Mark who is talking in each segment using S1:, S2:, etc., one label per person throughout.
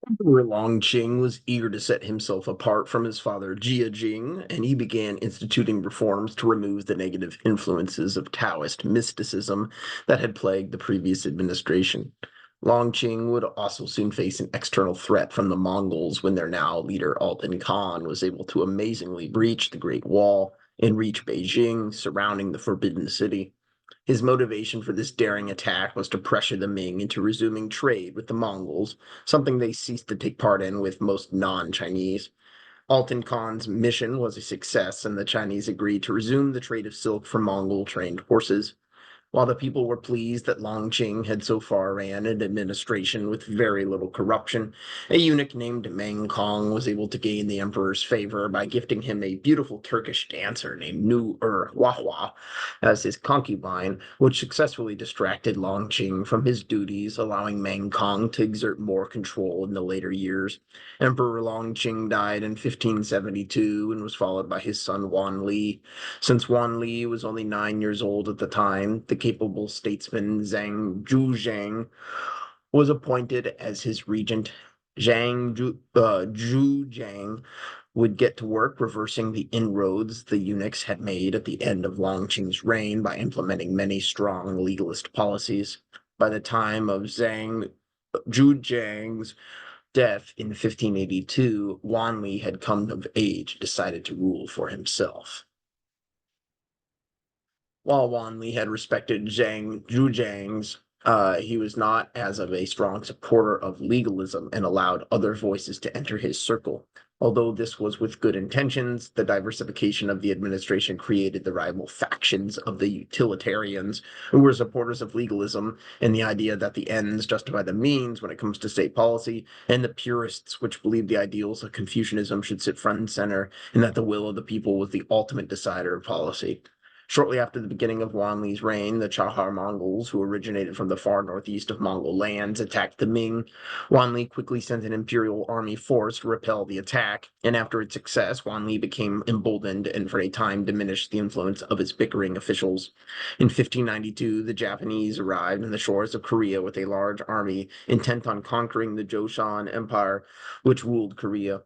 S1: Emperor Longqing was eager to set himself apart from his father Jia Jing, and he began instituting reforms to remove the negative influences of Taoist mysticism that had plagued the previous administration. Longqing would also soon face an external threat from the Mongols when their now leader Altan Khan was able to amazingly breach the Great Wall and reach Beijing, surrounding the Forbidden City. His motivation for this daring attack was to pressure the Ming into resuming trade with the Mongols, something they ceased to take part in with most non-Chinese. Altan Khan's mission was a success, and the Chinese agreed to resume the trade of silk for Mongol-trained horses. While the people were pleased that Longqing had so far ran an administration with very little corruption, a eunuch named Mang Kong was able to gain the emperor's favor by gifting him a beautiful Turkish dancer named Nu-ur Wahwa as his concubine, which successfully distracted Longqing from his duties, allowing Mang Kong to exert more control in the later years. Emperor Longqing died in 1572 and was followed by his son Wan Li. Since Wan Li was only 9 years old at the time, the capable statesman Zhang Zhuzhang was appointed as his regent. Zhujiang would get to work reversing the inroads the eunuchs had made at the end of Longqing's reign by implementing many strong legalist policies. By the time of Zhang Zhujiang's death in 1582, Wan Li had come of age and decided to rule for himself. While Wan Li had respected Zhang Zhujiang's, he was not as of a strong supporter of legalism and allowed other voices to enter his circle. Although this was with good intentions, the diversification of the administration created the rival factions of the utilitarians, who were supporters of legalism and the idea that the ends justify the means when it comes to state policy, and the purists, which believed the ideals of Confucianism should sit front and center, and that the will of the people was the ultimate decider of policy. Shortly after the beginning of Wan Li's reign, the Chahar Mongols, who originated from the far northeast of Mongol lands, attacked the Ming. Wan Li quickly sent an imperial army force to repel the attack, and after its success, Wan Li became emboldened and for a time diminished the influence of his bickering officials. In 1592, the Japanese arrived on the shores of Korea with a large army intent on conquering the Joseon Empire, which ruled Korea,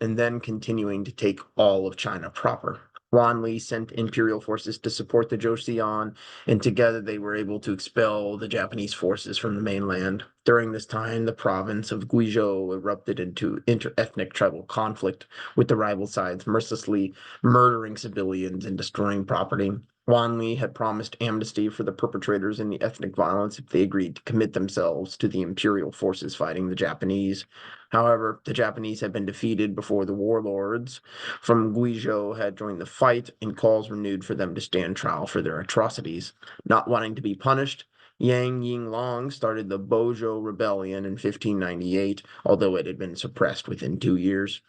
S1: and then continuing to take all of China proper. Wan Li sent imperial forces to support the Joseon, and together they were able to expel the Japanese forces from the mainland. During this time, the province of Guizhou erupted into inter-ethnic tribal conflict, with the rival sides mercilessly murdering civilians and destroying property. Wan Li had promised amnesty for the perpetrators in the ethnic violence if they agreed to commit themselves to the imperial forces fighting the Japanese. However, the Japanese had been defeated before the warlords from Guizhou had joined the fight, and calls renewed for them to stand trial for their atrocities. Not wanting to be punished, Yang Yinglong started the Bozhou Rebellion in 1598, although it had been suppressed within 2 years.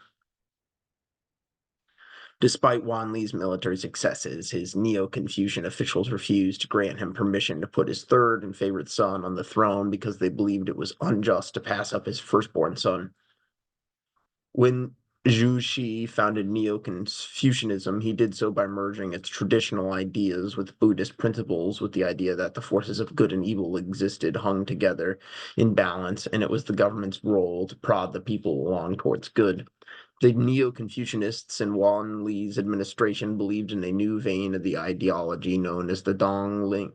S1: Despite Wan Li's military successes, his Neo-Confucian officials refused to grant him permission to put his third and favorite son on the throne because they believed it was unjust to pass up his firstborn son. When Zhu Xi founded Neo-Confucianism, he did so by merging its traditional ideas with Buddhist principles, with the idea that the forces of good and evil existed hung together in balance, and it was the government's role to prod the people along towards good. The Neo-Confucianists in Wan Li's administration believed in a new vein of the ideology known as the Donglin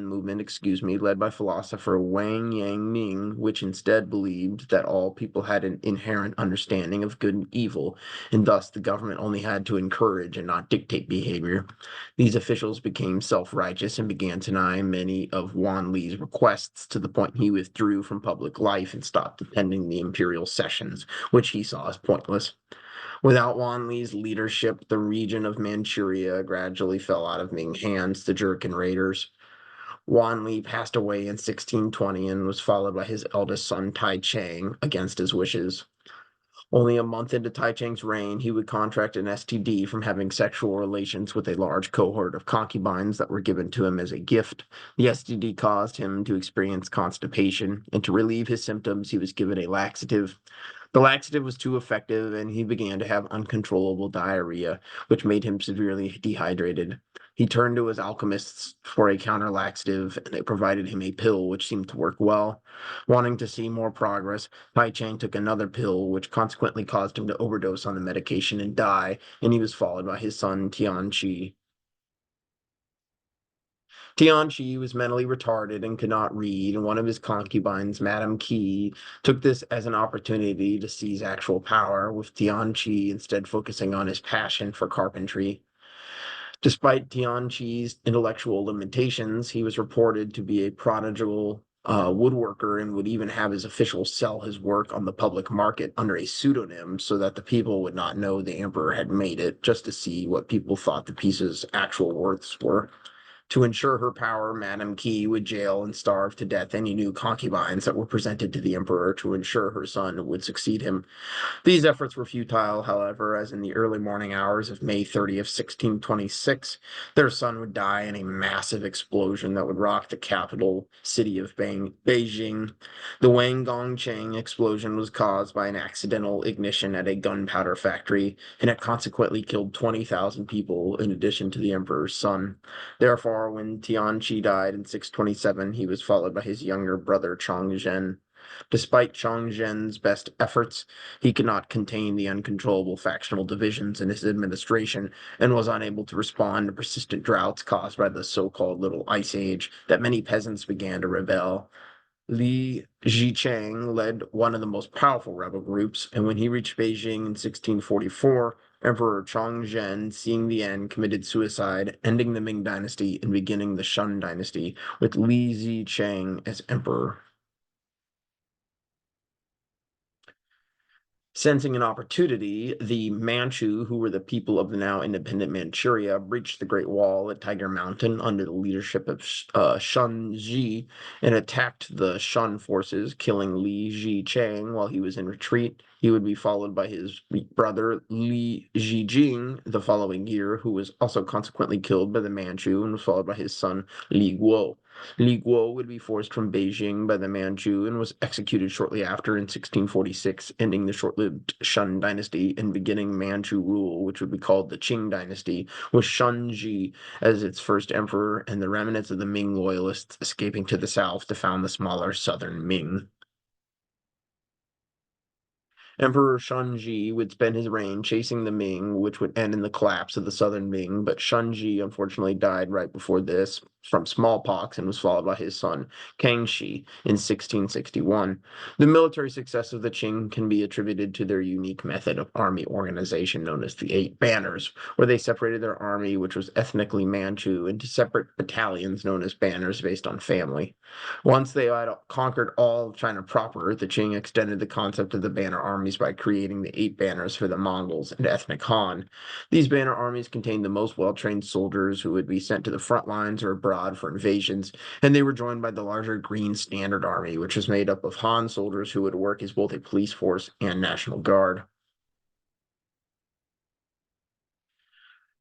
S1: movement, led by philosopher Wang Yangming, which instead believed that all people had an inherent understanding of good and evil, and thus the government only had to encourage and not dictate behavior. These officials became self-righteous and began to deny many of Wan Li's requests to the point he withdrew from public life and stopped attending the imperial sessions, which he saw as pointless. Without Wan Li's leadership, the region of Manchuria gradually fell out of Ming hands to Jurchen raiders. Wan Li passed away in 1620 and was followed by his eldest son Tai Chang against his wishes. Only a month into Tai Chang's reign, he would contract an STD from having sexual relations with a large cohort of concubines that were given to him as a gift. The STD caused him to experience constipation, and to relieve his symptoms, he was given a laxative. The laxative was too effective, and he began to have uncontrollable diarrhea, which made him severely dehydrated. He turned to his alchemists for a counter laxative, and they provided him a pill which seemed to work well. Wanting to see more progress, Pai Chang took another pill, which consequently caused him to overdose on the medication and die, and he was followed by his son Tian Chi. Tianchi was mentally retarded and could not read, and one of his concubines, Madame Qi, took this as an opportunity to seize actual power, with Tianchi instead focusing on his passion for carpentry. Despite Tianchi's intellectual limitations, he was reported to be a prodigal woodworker and would even have his officials sell his work on the public market under a pseudonym so that the people would not know the emperor had made it, just to see what people thought the piece's actual worths were. To ensure her power, Madame Qi would jail and starve to death any new concubines that were presented to the emperor to ensure her son would succeed him. These efforts were futile, however, as in the early morning hours of May 30th, 1626, their son would die in a massive explosion that would rock the capital city of Beijing. The Wang Gongcheng explosion was caused by an accidental ignition at a gunpowder factory, and it consequently killed 20,000 people in addition to the emperor's son. Therefore, when Tianqi died in 627, he was followed by his younger brother Chongzhen. Despite Chongzhen's best efforts, he could not contain the uncontrollable factional divisions in his administration and was unable to respond to persistent droughts caused by the so-called Little Ice Age that many peasants began to rebel. Li Zicheng led one of the most powerful rebel groups, and when he reached Beijing in 1644, Emperor Chongzhen, seeing the end, committed suicide, ending the Ming dynasty and beginning the Shun dynasty, with Li Zicheng as emperor. Sensing an opportunity, the Manchu, who were the people of the now independent Manchuria, breached the Great Wall at Tiger Mountain under the leadership of Shun Ji and attacked the Shun forces, killing Li Zicheng while he was in retreat. He would be followed by his brother Li Zijing the following year, who was also consequently killed by the Manchu and was followed by his son Li Guo. Li Guo would be forced from Beijing by the Manchu and was executed shortly after in 1646, ending the short-lived Shun dynasty and beginning Manchu rule, which would be called the Qing dynasty, with Shun Ji as its first emperor and the remnants of the Ming loyalists escaping to the south to found the smaller southern Ming. Emperor Shunji would spend his reign chasing the Ming, which would end in the collapse of the southern Ming, but Shunji unfortunately died right before this from smallpox and was followed by his son Kangxi in 1661. The military success of the Qing can be attributed to their unique method of army organization known as the Eight Banners, where they separated their army, which was ethnically Manchu, into separate battalions known as banners based on family. Once they had conquered all of China proper, the Qing extended the concept of the banner armies by creating the eight banners for the Mongols and ethnic Han. These banner armies contained the most well-trained soldiers who would be sent to the front lines or abroad for invasions, and they were joined by the larger Green Standard Army, which was made up of Han soldiers who would work as both a police force and National Guard.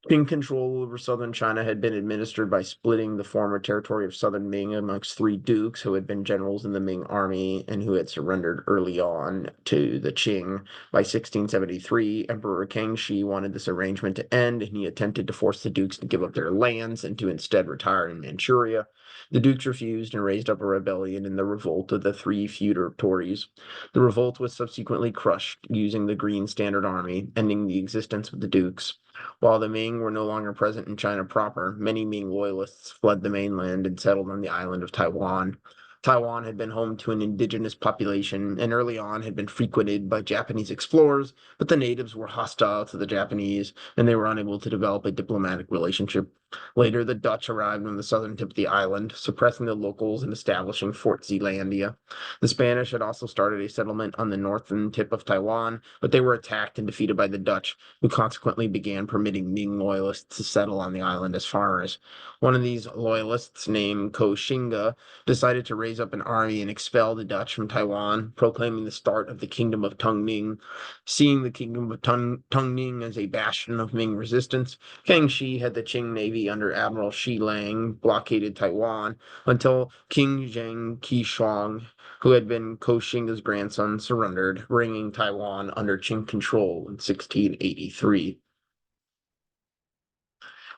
S1: Qing control over southern China had been administered by splitting the former territory of southern Ming amongst three dukes who had been generals in the Ming army and who had surrendered early on to the Qing. By 1673, Emperor Kangxi wanted this arrangement to end, and he attempted to force the dukes to give up their lands and to instead retire in Manchuria. The dukes refused and raised up a rebellion in the revolt of the three feudatories. The revolt was subsequently crushed using the Green Standard Army, ending the existence of the dukes. While the Ming were no longer present in China proper, many Ming loyalists fled the mainland and settled on the island of Taiwan. Taiwan had been home to an indigenous population and early on had been frequented by Japanese explorers, but the natives were hostile to the Japanese and they were unable to develop a diplomatic relationship. Later, the Dutch arrived on the southern tip of the island, suppressing the locals and establishing Fort Zeelandia. The Spanish had also started a settlement on the northern tip of Taiwan, but they were attacked and defeated by the Dutch, who consequently began permitting Ming loyalists to settle on the island as foreigners. One of these loyalists, named Ko Shinga, decided to raise up an army and expel the Dutch from Taiwan, proclaiming the start of the Kingdom of Tungning. Seeing the Kingdom of Tungning as a bastion of Ming resistance, Kangxi had the Qing Navy navy under Admiral Shi Lang blockaded Taiwan until King Zheng Qishuang, who had been Koxinga's grandson, surrendered, bringing Taiwan under Qing control in 1683.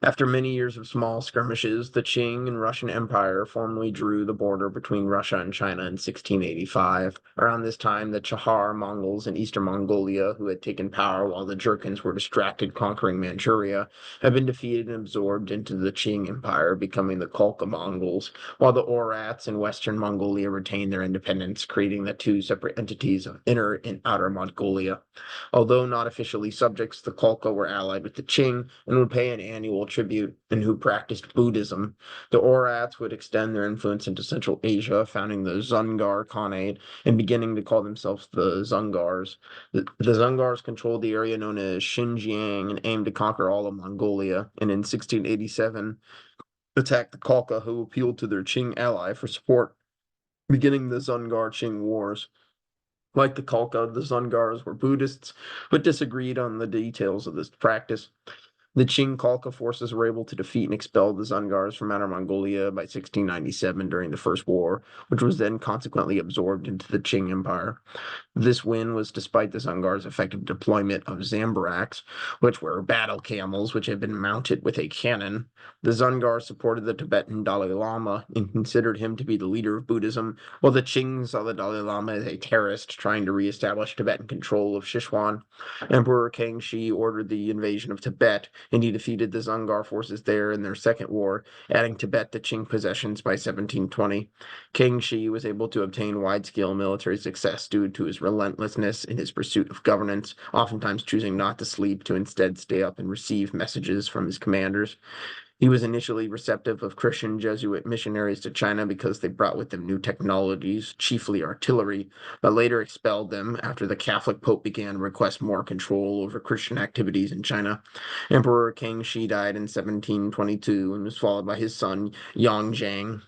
S1: After many years of small skirmishes, the Qing and Russian Empire formally drew the border between Russia and China in 1685. Around this time, the Chahar Mongols in eastern Mongolia, who had taken power while the Jurchens were distracted conquering Manchuria, had been defeated and absorbed into the Qing Empire, becoming the Khalkha Mongols, while the Oirats in western Mongolia retained their independence, creating the two separate entities of Inner and Outer Mongolia. Although not officially subjects, the Khalkha were allied with the Qing and would pay an annual tribute, and who practiced Buddhism. The Oirats would extend their influence into Central Asia, founding the Dzungar Khanate and beginning to call themselves the Dzungars. The Dzungars controlled the area known as Xinjiang and aimed to conquer all of Mongolia, and in 1687 attacked the Khalkha, who appealed to their Qing ally for support, beginning the Dzungar-Qing Wars. Like the Khalkha, the Dzungars were Buddhists, but disagreed on the details of this practice. The Qing Khalkha forces were able to defeat and expel the Dzungars from Outer Mongolia by 1697 during the First War, which was then consequently absorbed into the Qing Empire. This win was despite the Dzungar's effective deployment of Zambaraks, which were battle camels which had been mounted with a cannon. The Dzungar supported the Tibetan Dalai Lama and considered him to be the leader of Buddhism, while the Qing saw the Dalai Lama as a terrorist trying to reestablish Tibetan control of Sichuan. Emperor Kangxi ordered the invasion of Tibet, and he defeated the Dzungar forces there in their second war, adding Tibet to Qing possessions by 1720. Kangxi was able to obtain wide-scale military success due to his relentlessness in his pursuit of governance, oftentimes choosing not to sleep to instead stay up and receive messages from his commanders. He was initially receptive of Christian Jesuit missionaries to China because they brought with them new technologies, chiefly artillery, but later expelled them after the Catholic Pope began to request more control over Christian activities in China. Emperor Kangxi died in 1722 and was followed by his son Yang Zhang.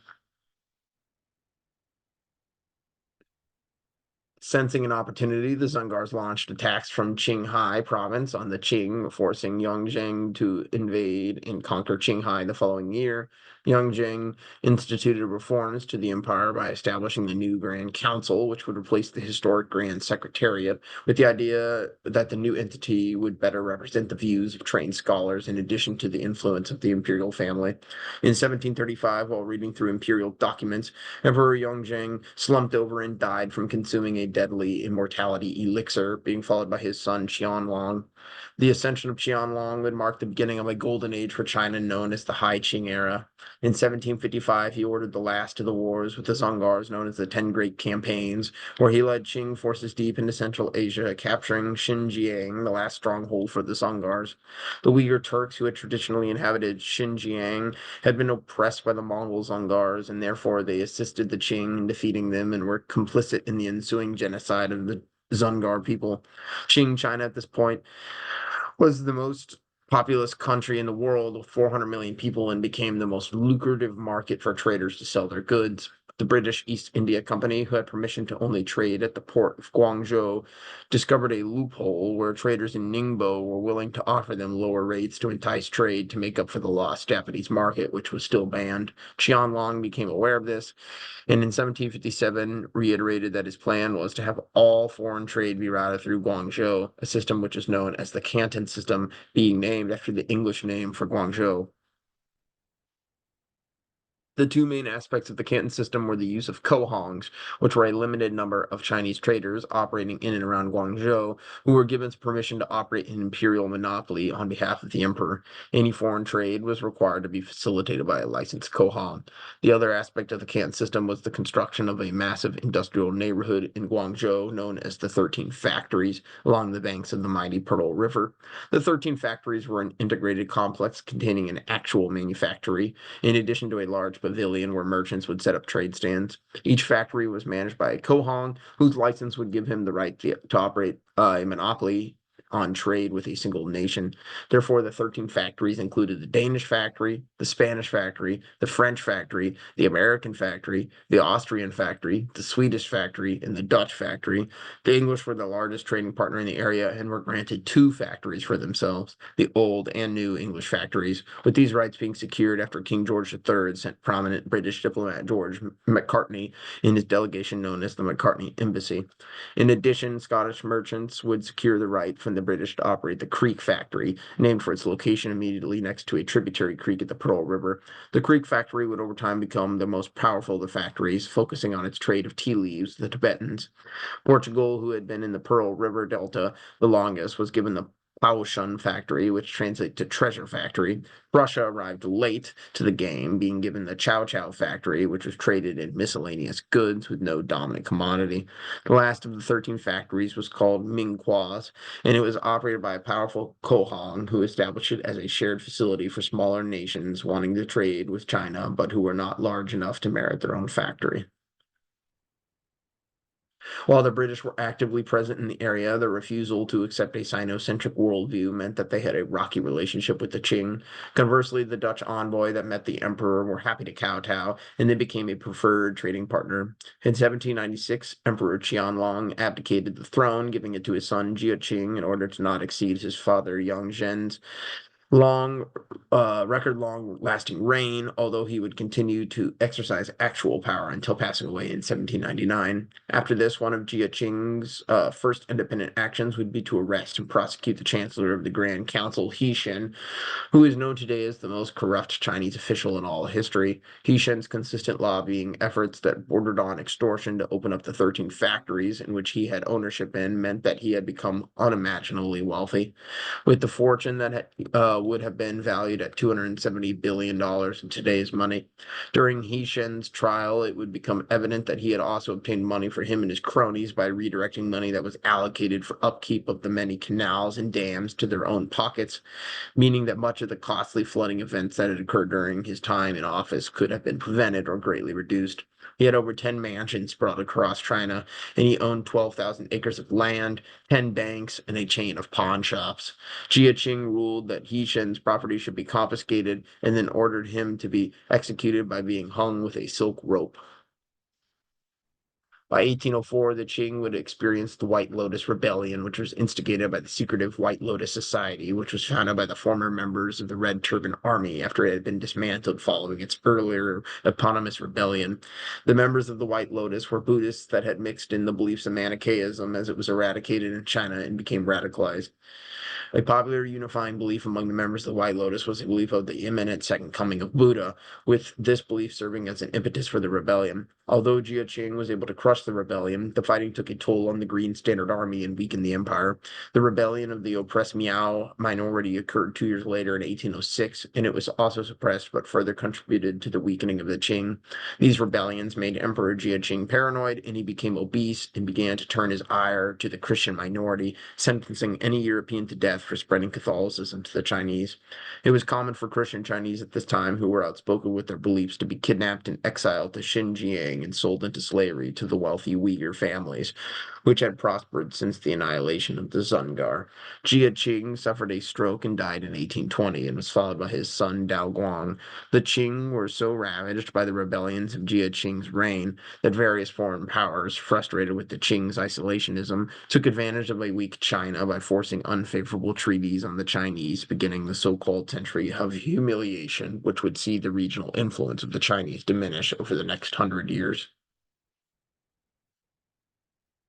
S1: Sensing an opportunity, the Dzungars launched attacks from Qinghai province on the Qing, forcing Yongzheng to invade and conquer Qinghai the following year. Yongzheng instituted reforms to the empire by establishing the new Grand Council, which would replace the historic Grand Secretariat, with the idea that the new entity would better represent the views of trained scholars in addition to the influence of the imperial family. In 1735, while reading through imperial documents, Emperor Yongzheng slumped over and died from consuming a deadly immortality elixir, being followed by his son Qianlong. The ascension of Qianlong would mark the beginning of a golden age for China known as the High Qing era. In 1755, he ordered the last of the wars with the Dzungars known as the Ten Great Campaigns, where he led Qing forces deep into Central Asia, capturing Xinjiang, the last stronghold for the Dzungars. The Uyghur Turks, who had traditionally inhabited Xinjiang, had been oppressed by the Mongol Dzungars, and therefore they assisted the Qing in defeating them and were complicit in the ensuing genocide of the Dzungar people. Qing China at this point was the most populous country in the world with 400 million people and became the most lucrative market for traders to sell their goods. The British East India Company, who had permission to only trade at the port of Guangzhou, discovered a loophole where traders in Ningbo were willing to offer them lower rates to entice trade to make up for the lost Japanese market, which was still banned. Qianlong became aware of this and in 1757 reiterated that his plan was to have all foreign trade be routed through Guangzhou, a system which is known as the Canton system, being named after the English name for Guangzhou. The two main aspects of the Canton system were the use of cohongs, which were a limited number of Chinese traders operating in and around Guangzhou, who were given permission to operate an imperial monopoly on behalf of the emperor. Any foreign trade was required to be facilitated by a licensed cohong. The other aspect of the Canton system was the construction of a massive industrial neighborhood in Guangzhou known as the 13 Factories along the banks of the mighty Pearl River. The 13 factories were an integrated complex containing an actual manufactory, in addition to a large pavilion where merchants would set up trade stands. Each factory was managed by a Kohong, whose license would give him the right to operate a monopoly on trade with a single nation. Therefore, the 13 factories included the Danish factory, the Spanish factory, the French factory, the American factory, the Austrian factory, the Swedish factory, and the Dutch factory. The English were the largest trading partner in the area and were granted two factories for themselves, the Old and New English factories, with these rights being secured after King George III sent prominent British diplomat George Macartney in his delegation known as the Macartney Embassy. In addition, Scottish merchants would secure the right from the British to operate the Creek factory, named for its location immediately next to a tributary creek at the Pearl River. The Creek factory would over time become the most powerful of the factories, focusing on its trade of tea leaves, the Tibetans. Portugal, who had been in the Pearl River Delta the longest, was given the Pauschon factory, which translates to treasure factory. Russia arrived late to the game, being given the Chow Chow factory, which was traded in miscellaneous goods with no dominant commodity. The last of the 13 factories was called Mingqua's, and it was operated by a powerful Kohong who established it as a shared facility for smaller nations wanting to trade with China, but who were not large enough to merit their own factory. While the British were actively present in the area, their refusal to accept a Sino-centric worldview meant that they had a rocky relationship with the Qing. Conversely, the Dutch envoy that met the emperor were happy to kowtow, and they became a preferred trading partner. In 1796, Emperor Qianlong abdicated the throne, giving it to his son Jia Qing in order to not exceed his father Yang Zhen's long record long lasting reign, although he would continue to exercise actual power until passing away in 1799. After this, one of Jia Qing's first independent actions would be to arrest and prosecute the Chancellor of the Grand Council, He Shen, who is known today as the most corrupt Chinese official in all history. He Shen's consistent lobbying efforts that bordered on extortion to open up the 13 factories in which he had ownership in meant that he had become unimaginably wealthy. With the fortune that would have been valued at $270 billion in today's money. During He Shen's trial, it would become evident that he had also obtained money for him and his cronies by redirecting money that was allocated for upkeep of the many canals and dams to their own pockets, meaning that much of the costly flooding events that had occurred during his time in office could have been prevented or greatly reduced. He had over 10 mansions spread across China, and he owned 12,000 acres of land, 10 banks, and a chain of pawn shops. Jia Qing ruled that He Shen's property should be confiscated and then ordered him to be executed by being hung with a silk rope. By 1804, the Qing would experience the White Lotus Rebellion, which was instigated by the secretive White Lotus Society, which was founded by the former members of the Red Turban Army after it had been dismantled following its earlier eponymous rebellion. The members of the White Lotus were Buddhists that had mixed in the beliefs of Manichaeism as it was eradicated in China and became radicalized. A popular unifying belief among the members of the White Lotus was a belief of the imminent second coming of Buddha, with this belief serving as an impetus for the rebellion. Although Jia Qing was able to crush the rebellion, the fighting took a toll on the Green Standard Army and weakened the empire. The rebellion of the oppressed Miao minority occurred 2 years later in 1806, and it was also suppressed but further contributed to the weakening of the Qing. These rebellions made Emperor Jia Qing paranoid, and he became obese and began to turn his ire to the Christian minority, sentencing any European to death for spreading Catholicism to the Chinese. It was common for Christian Chinese at this time who were outspoken with their beliefs to be kidnapped and exiled to Xinjiang and sold into slavery to the wealthy Uyghur families, which had prospered since the annihilation of the Dzungar. Jia Qing suffered a stroke and died in 1820 and was followed by his son Dao Guang. The Qing were so ravaged by the rebellions of Jia Qing's reign that various foreign powers, frustrated with the Qing's isolationism, took advantage of a weak China by forcing unfavorable treaties on the Chinese, beginning the so-called century of humiliation, which would see the regional influence of the Chinese diminish over the next 100 years.